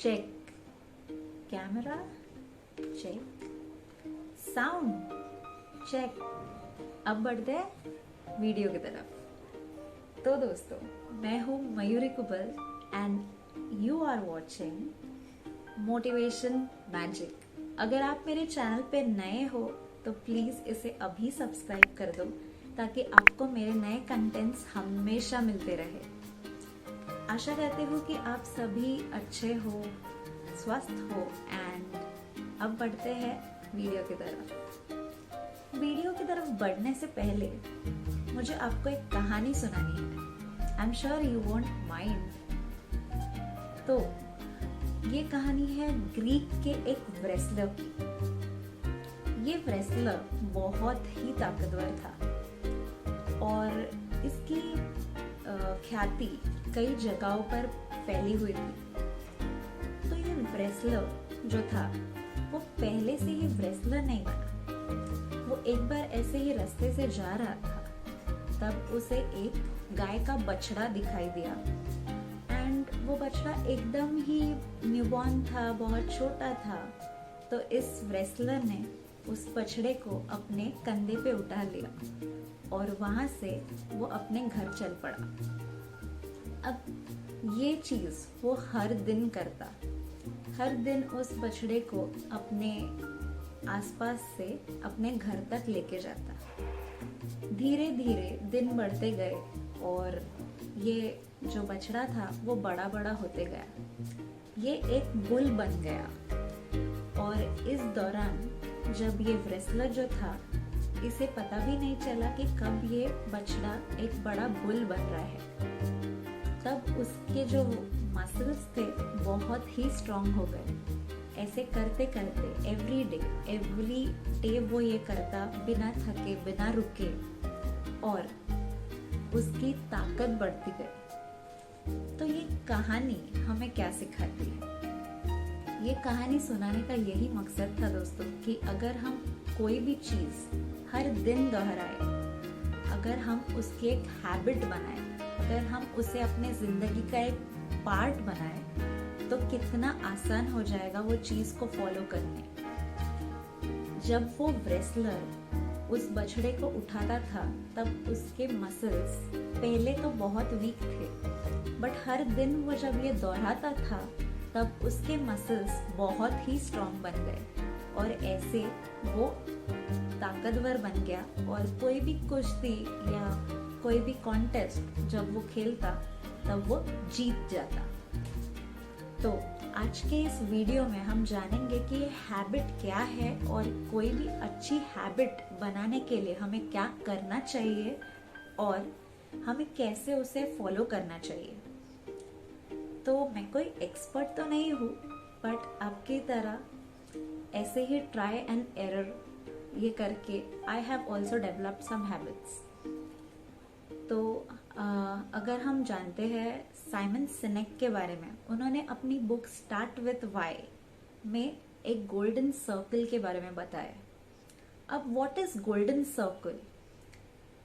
Check, camera check, sound check. अब बढ़ते हैं वीडियो की तरफ। तो दोस्तों, मैं हूँ Mayuri Kubal and you are watching Motivation Magic. अगर आप मेरे चैनल पे नए हो तो प्लीज इसे अभी सब्सक्राइब कर दो ताकि आपको मेरे नए कंटेंट्स हमेशा मिलते रहे। आशा करती हूँ कि आप सभी अच्छे हो, स्वस्थ हो एंड अब बढ़ते हैं वीडियो की तरफ। वीडियो की तरफ बढ़ने से पहले मुझे आपको एक कहानी सुनानी है। I am sure you won't mind. तो ये कहानी है ग्रीक के एक रेसलर की। ये रेसलर बहुत ही ताकतवर था और इसकी ख्याति कई जगहों पर फैली हुई थी। तो ये रेसलर जो था वो पहले से ही रेसलर नहीं बना। वो एक बार ऐसे ही रास्ते से जा रहा था, तब उसे एक गाय का बछड़ा दिखाई दिया एंड वो बछड़ा एकदम ही न्यूबॉर्न था, बहुत छोटा था। तो इस रेसलर ने उस बछड़े को अपने कंधे पे उठा लिया और वहां से वो अपने घर चल पड़ा। अब ये चीज वो हर दिन करता, हर दिन उस बछड़े को अपने आसपास से अपने घर तक लेके जाता। धीरे धीरे दिन बढ़ते गए और ये जो बछड़ा था वो बड़ा बड़ा होते गया। ये एक बुल बन गया और इस दौरान जब ये रेसलर जो था, इसे पता भी नहीं चला कि कब ये बछड़ा एक बड़ा बुल बन रहा है। तब उसके जो मसल्स थे बहुत ही स्ट्रांग हो गए। ऐसे करते करते एवरी डे वो ये करता, बिना थके बिना रुके, और उसकी ताकत बढ़ती गई। तो ये कहानी हमें क्या सिखाती है? ये कहानी सुनाने का यही मकसद था दोस्तों कि अगर हम कोई भी चीज हर दिन दोहराए, अगर हम उसकी एक हैबिट बनाए, अगर हम उसे अपने जिंदगी का एक पार्ट बनाए, तो कितना आसान हो जाएगा वो चीज को फॉलो करने। जब वो रेसलर उस बछड़े को उठाता था तब उसके मसल्स पहले तो बहुत वीक थे, बट हर दिन वो जब ये दोहराता था तब उसके मसल्स बहुत ही स्ट्रांग बन गए और ऐसे वो ताकतवर बन गया और कोई भी कुश्ती या कोई भी कॉन्टेस्ट जब वो खेलता तब वो जीत जाता। तो आज के इस वीडियो में हम जानेंगे कि ये हैबिट क्या है और कोई भी अच्छी हैबिट बनाने के लिए हमें क्या करना चाहिए और हमें कैसे उसे फॉलो करना चाहिए। तो मैं कोई एक्सपर्ट तो नहीं हूँ, बट आपकी तरह ऐसे ही ट्राई एंड एरर ये करके I have also developed some habits. तो अगर हम जानते हैं साइमन सिनेक के बारे में, उन्होंने अपनी बुक स्टार्ट विथ वाई में एक गोल्डन सर्कल के बारे में बताया। अब व्हाट इज गोल्डन सर्कल?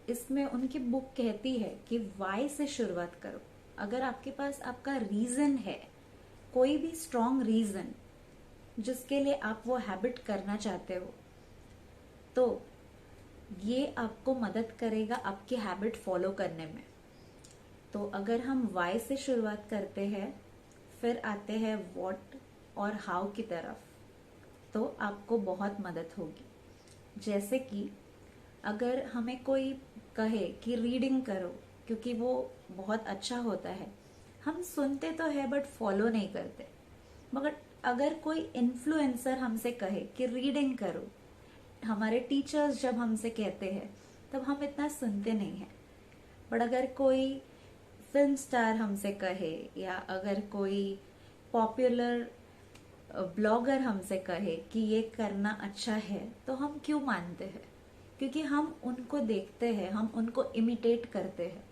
इसमें उनकी बुक कहती है कि वाई से शुरुआत करो। अगर आपके पास आपका रीजन है, कोई भी स्ट्रॉन्ग रीजन जिसके लिए आप वो हैबिट करना चाहते हो, तो ये आपको मदद करेगा आपकी हैबिट फॉलो करने में। तो अगर हम वाई से शुरुआत करते हैं, फिर आते हैं व्हाट और हाउ की तरफ, तो आपको बहुत मदद होगी। जैसे कि अगर हमें कोई कहे कि रीडिंग करो क्योंकि वो बहुत अच्छा होता है, हम सुनते तो है बट फॉलो नहीं करते। मगर अगर कोई इन्फ्लुएंसर हमसे कहे कि रीडिंग करो, हमारे टीचर्स जब हमसे कहते हैं तब हम इतना सुनते नहीं हैं। बट अगर कोई फिल्म स्टार हमसे कहे या अगर कोई पॉपुलर ब्लॉगर हमसे कहे कि ये करना अच्छा है, तो हम क्यों मानते हैं? क्योंकि हम उनको देखते हैं, हम उनको इमिटेट करते हैं।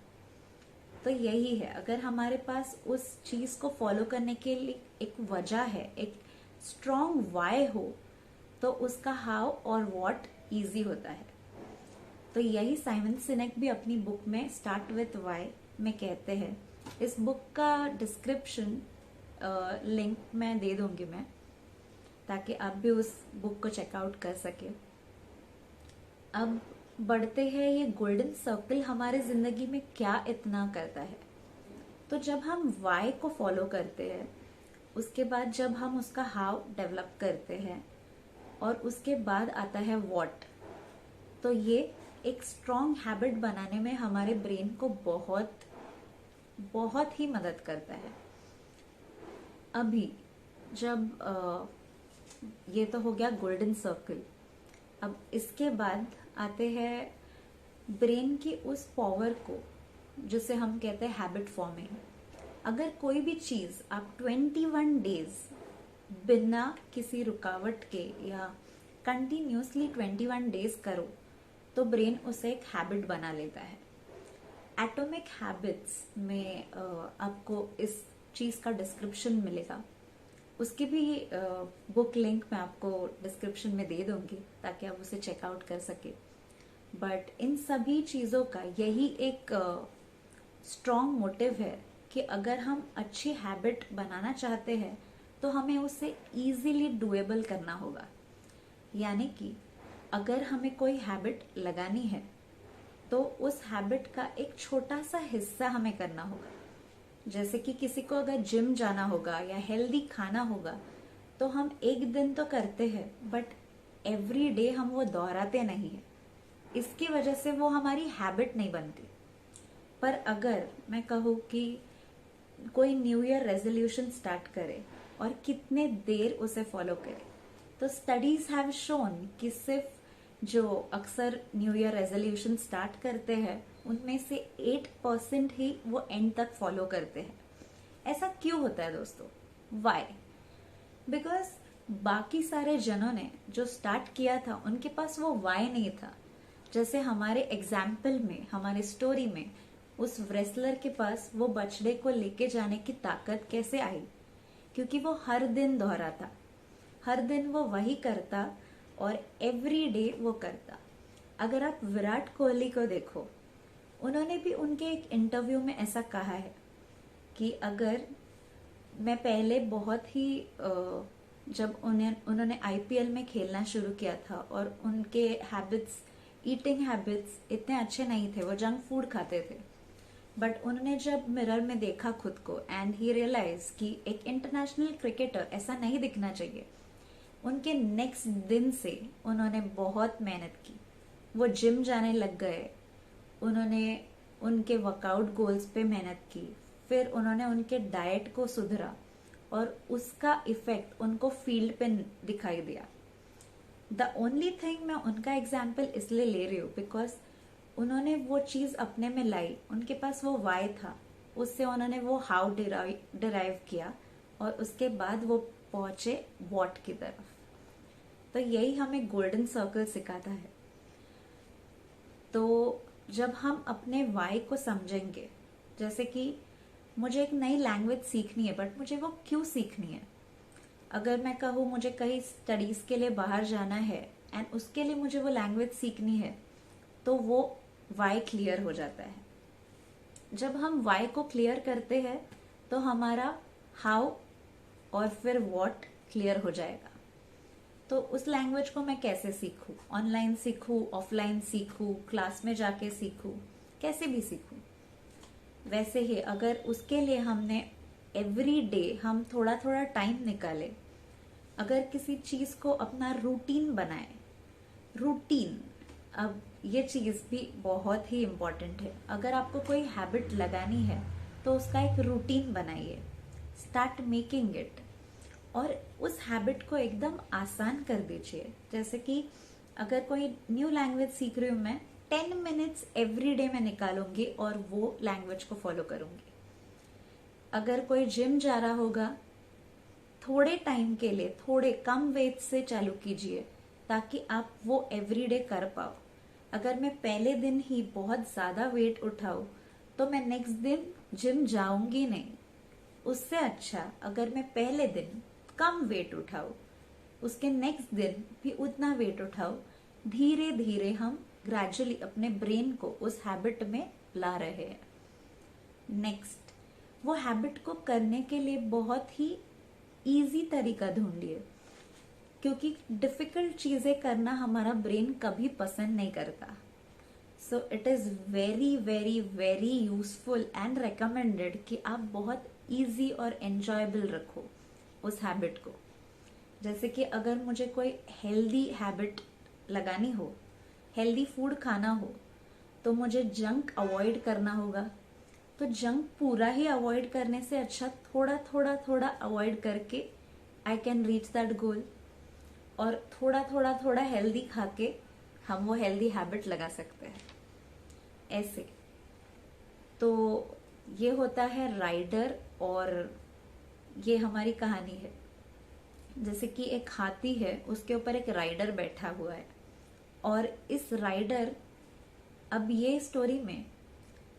तो यही है, अगर हमारे पास उस चीज को फॉलो करने के लिए एक वजह है, एक स्ट्रॉन्ग वाई हो, तो उसका हाउ और व्हाट इजी होता है। तो यही साइमन सिनेक भी अपनी बुक में स्टार्ट विथ वाई में कहते हैं। इस बुक का डिस्क्रिप्शन लिंक मैं दे दूंगी मैं, ताकि आप भी उस बुक को चेकआउट कर सके। अब बढ़ते हैं, ये गोल्डन सर्कल हमारे जिंदगी में क्या इतना करता है। तो जब हम वाई को फॉलो करते हैं, उसके बाद जब हम उसका हाउ डेवलप करते हैं, और उसके बाद आता है व्हाट, तो ये एक स्ट्रॉन्ग हैबिट बनाने में हमारे ब्रेन को बहुत बहुत ही मदद करता है। अभी जब ये तो हो गया गोल्डन सर्कल। अब इसके बाद आते हैं ब्रेन की उस पावर को जिसे हम कहते हैं हैबिट फॉर्मिंग। अगर कोई भी चीज आप 21 डेज बिना किसी रुकावट के या कंटिन्यूसली 21 डेज करो, तो ब्रेन उसे एक हैबिट बना लेता है। एटॉमिक हैबिट्स में आपको इस चीज का डिस्क्रिप्शन मिलेगा, उसकी भी बुक लिंक मैं आपको डिस्क्रिप्शन में दे दूंगी ताकि आप उसे चेकआउट कर सके। बट इन सभी चीजों का यही एक स्ट्रॉन्ग मोटिव है कि अगर हम अच्छी हैबिट बनाना चाहते हैं तो हमें उसे इजीली डुएबल करना होगा। यानी कि अगर हमें कोई हैबिट लगानी है तो उस हैबिट का एक छोटा सा हिस्सा हमें करना होगा। जैसे कि किसी को अगर जिम जाना होगा या हेल्दी खाना होगा, तो हम एक दिन तो करते हैं बट एवरी डे हम वो दोहराते नहीं है, इसकी वजह से वो हमारी हैबिट नहीं बनती। पर अगर मैं कहूँ कि कोई न्यू ईयर रेजोल्यूशन स्टार्ट करे और कितने देर उसे फॉलो करे, तो स्टडीज हैव शोन कि सिर्फ जो अक्सर न्यू ईयर रेजोल्यूशन स्टार्ट करते हैं उनमें से 8% ही वो एंड तक फॉलो करते हैं। ऐसा क्यों होता है दोस्तों? वाई? बिकॉज बाकी सारे जनों ने जो स्टार्ट किया था उनके पास वो वाई नहीं था। जैसे हमारे एग्जाम्पल में, हमारे स्टोरी में, उस रेसलर के पास वो बछड़े को लेके जाने की ताकत कैसे आई? क्योंकि वो हर दिन दोहराता, हर दिन वो वही करता और एवरी डे वो करता। अगर आप विराट कोहली को देखो, उन्होंने भी उनके एक इंटरव्यू में ऐसा कहा है कि अगर मैं पहले बहुत ही जब उन्होंने आईपीएल में खेलना शुरू किया था और उनके हैबिट्स, ईटिंग हैबिट्स इतने अच्छे नहीं थे, वो जंक फूड खाते थे। बट उन्होंने जब मिरर में देखा खुद को एंड ही रियलाइज कि एक इंटरनेशनल क्रिकेटर ऐसा नहीं दिखना चाहिए, उनके नेक्स्ट दिन से उन्होंने बहुत मेहनत की, वो जिम जाने लग गए, उन्होंने उनके वर्कआउट गोल्स पे मेहनत की, फिर उन्होंने उनके डाइट को सुधरा और उसका इफेक्ट उनको फील्ड पे दिखाई दिया। द ओनली थिंग, मैं उनका एग्जाम्पल इसलिए ले रही हूँ बिकॉज उन्होंने वो चीज अपने में लाई, उनके पास वो वाई था, उससे उन्होंने वो हाउ डिराइव किया और उसके बाद वो पहुंचे व्हाट की तरफ। तो यही हमें गोल्डन सर्कल सिखाता है। तो जब हम अपने वाई को समझेंगे, जैसे कि मुझे एक नई लैंग्वेज सीखनी है बट मुझे वो क्यों सीखनी है, अगर मैं कहूँ मुझे कहीं स्टडीज के लिए बाहर जाना है एंड उसके लिए मुझे वो लैंग्वेज सीखनी है, तो वो वाई क्लियर हो जाता है। जब हम वाई को क्लियर करते हैं तो हमारा हाउ और फिर व्हाट क्लियर हो जाएगा। तो उस लैंग्वेज को मैं कैसे सीखूं? ऑनलाइन सीखूं, ऑफलाइन सीखूं, क्लास में जाके सीखूं, कैसे भी सीखूं। वैसे ही अगर उसके लिए हमने एवरी डे हम थोड़ा थोड़ा टाइम निकाले, अगर किसी चीज को अपना रूटीन बनाए, रूटीन, अब ये चीज भी बहुत ही इम्पोर्टेंट है। अगर आपको कोई हैबिट लगानी है तो उसका एक रूटीन बनाइए, स्टार्ट मेकिंग इट, और उस हैबिट को एकदम आसान कर दीजिए। जैसे कि अगर कोई न्यू लैंग्वेज सीख रही हूँ मैं, 10 मिनट्स एवरी डे मैं निकालूंगी और वो लैंग्वेज को फॉलो करूंगी। अगर कोई जिम जा रहा होगा, थोड़े टाइम के लिए थोड़े कम वेट से चालू कीजिए ताकि आप वो एवरी डे कर पाओ। अगर मैं पहले दिन ही बहुत ज्यादा वेट उठाऊं तो मैं नेक्स्ट दिन जिम जाऊंगी नहीं। उससे अच्छा अगर मैं पहले दिन कम वेट उठाओ, उसके नेक्स्ट दिन भी उतना वेट उठाओ, धीरे धीरे हम ग्रेजुअली अपने ब्रेन को उस हैबिट में ला रहे हैं। नेक्स्ट, वो हैबिट को करने के लिए बहुत ही इजी तरीका ढूंढिए, क्योंकि डिफिकल्ट चीजें करना हमारा ब्रेन कभी पसंद नहीं करता। So it is very very very useful and recommended कि आप बहुत इजी और एंजॉयबल रखो उस हैबिट को। जैसे कि अगर मुझे कोई हेल्दी हैबिट लगानी हो, हेल्दी फूड खाना हो, तो मुझे जंक अवॉइड करना होगा। तो जंक पूरा ही अवॉइड करने से अच्छा थोड़ा थोड़ा थोड़ा अवॉइड करके I can reach that goal. और थोड़ा थोड़ा थोड़ा हेल्दी खा के हम वो हेल्दी हैबिट लगा सकते हैं ऐसे। तो ये होता है राइडर, और ये हमारी कहानी है। जैसे कि एक हाथी है, उसके ऊपर एक राइडर बैठा हुआ है, और इस राइडर, अब ये स्टोरी में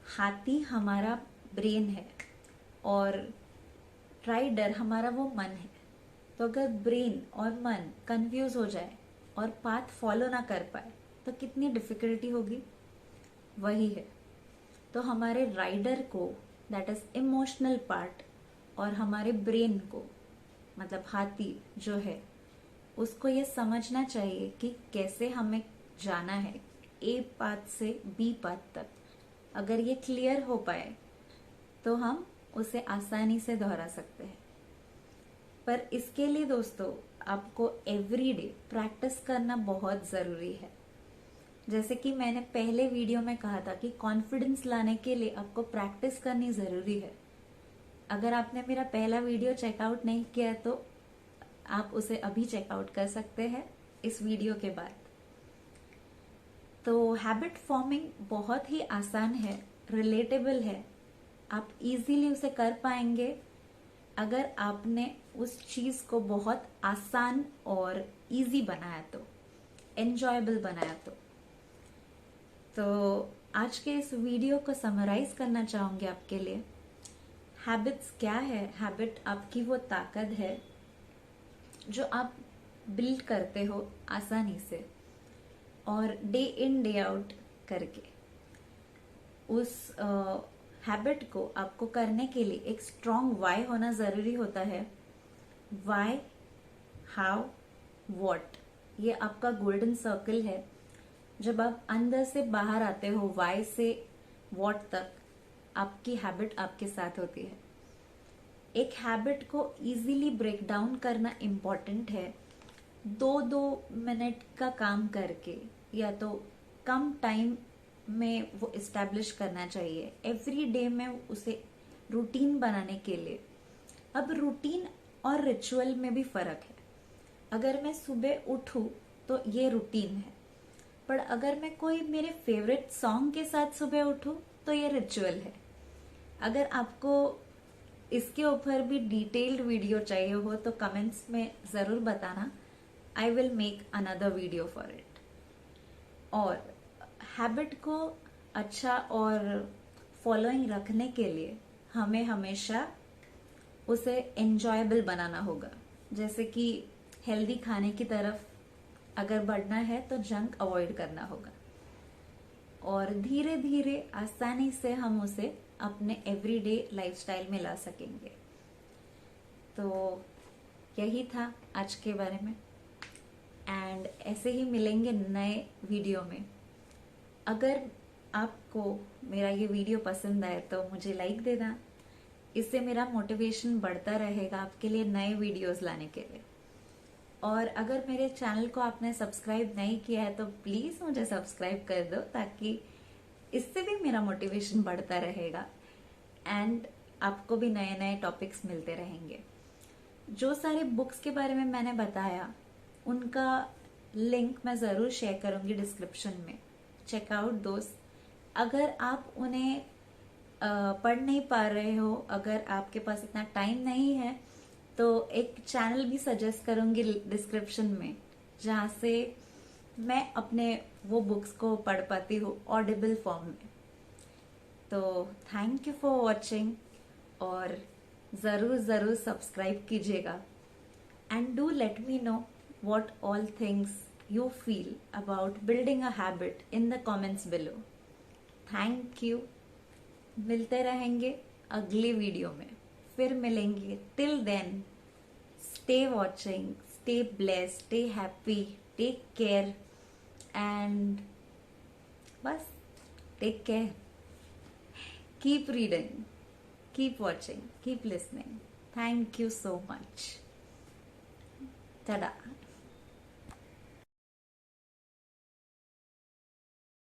हाथी हमारा ब्रेन है और राइडर हमारा वो मन है। तो अगर ब्रेन और मन कंफ्यूज हो जाए और पाथ फॉलो ना कर पाए तो कितनी डिफिकल्टी होगी। वही है। तो हमारे राइडर को, दैट इज इमोशनल पार्ट, और हमारे ब्रेन को, मतलब हाथी जो है, उसको ये समझना चाहिए कि कैसे हमें जाना है ए पाथ से बी पाथ तक। अगर ये क्लियर हो पाए तो हम उसे आसानी से दोहरा सकते हैं। पर इसके लिए दोस्तों आपको एवरीडे प्रैक्टिस करना बहुत जरूरी है। जैसे कि मैंने पहले वीडियो में कहा था कि कॉन्फिडेंस लाने के लिए आपको प्रैक्टिस करनी जरूरी है। अगर आपने मेरा पहला वीडियो चेकआउट नहीं किया तो आप उसे अभी चेकआउट कर सकते हैं इस वीडियो के बाद। तो हैबिट फॉर्मिंग बहुत ही आसान है, रिलेटेबल है, आप इजीली उसे कर पाएंगे अगर आपने उस चीज को बहुत आसान और इजी बनाया तो, एंजॉयबल बनाया तो आज के इस वीडियो को समराइज करना चाहूंगी आपके लिए। हैबिट्स क्या है? हैबिट आपकी वो ताकत है जो आप बिल्ड करते हो आसानी से और डे इन डे आउट करके। उस हैबिट को आपको करने के लिए एक स्ट्रॉन्ग वाई होना जरूरी होता है। वाई, हाउ, व्हाट, ये आपका गोल्डन सर्कल है। जब आप अंदर से बाहर आते हो वाई से व्हाट तक, आपकी हैबिट आपके साथ होती है। एक हैबिट को इजीली ब्रेक डाउन करना इम्पॉर्टेंट है। 2-2 मिनट का काम करके या तो कम टाइम में वो इस्टेब्लिश करना चाहिए। एवरी डे में उसे रूटीन बनाने के लिए। अब रूटीन और रिचुअल में भी फर्क है। अगर मैं सुबह उठूं तो ये रूटीन है, पर अगर मैं कोई मेरे फेवरेट सॉन्ग के साथ सुबह उठूं तो ये रिचुअल है। अगर आपको इसके ऊपर भी डिटेल्ड वीडियो चाहिए हो तो कमेंट्स में जरूर बताना। I will make another video for it. और हैबिट को अच्छा और फॉलोइंग रखने के लिए हमें हमेशा उसे एंजॉयबल बनाना होगा। जैसे कि हेल्दी खाने की तरफ अगर बढ़ना है तो जंक अवॉइड करना होगा, और धीरे धीरे आसानी से हम उसे अपने एवरीडे लाइफस्टाइल में ला सकेंगे। तो यही था आज के बारे में, एंड ऐसे ही मिलेंगे नए वीडियो में। अगर आपको मेरा ये वीडियो पसंद आए तो मुझे लाइक देना, इससे मेरा मोटिवेशन बढ़ता रहेगा आपके लिए नए वीडियोस लाने के लिए। और अगर मेरे चैनल को आपने सब्सक्राइब नहीं किया है तो प्लीज मुझे सब्सक्राइब कर दो, ताकि इससे भी मेरा मोटिवेशन बढ़ता रहेगा एंड आपको भी नए नए टॉपिक्स मिलते रहेंगे। जो सारे बुक्स के बारे में मैंने बताया उनका लिंक मैं जरूर शेयर करूंगी डिस्क्रिप्शन में। चेकआउट दोस्त। अगर आप उन्हें पढ़ नहीं पा रहे हो, अगर आपके पास इतना टाइम नहीं है, तो एक चैनल भी सजेस्ट करूंगी डिस्क्रिप्शन में, जहाँ से मैं अपने वो बुक्स को पढ़ पाती हूँ ऑडिबल फॉर्म में। तो थैंक यू फॉर वॉचिंग, और जरूर जरूर सब्सक्राइब कीजिएगा and do let me know what all things you feel about building a habit in the comments below. Thank you. मिलते रहेंगे अगले वीडियो में फिर मिलेंगे। Till then stay watching, stay blessed, stay happy, take care and बस take care. Keep reading, keep watching, keep listening. Thank you so much. tada।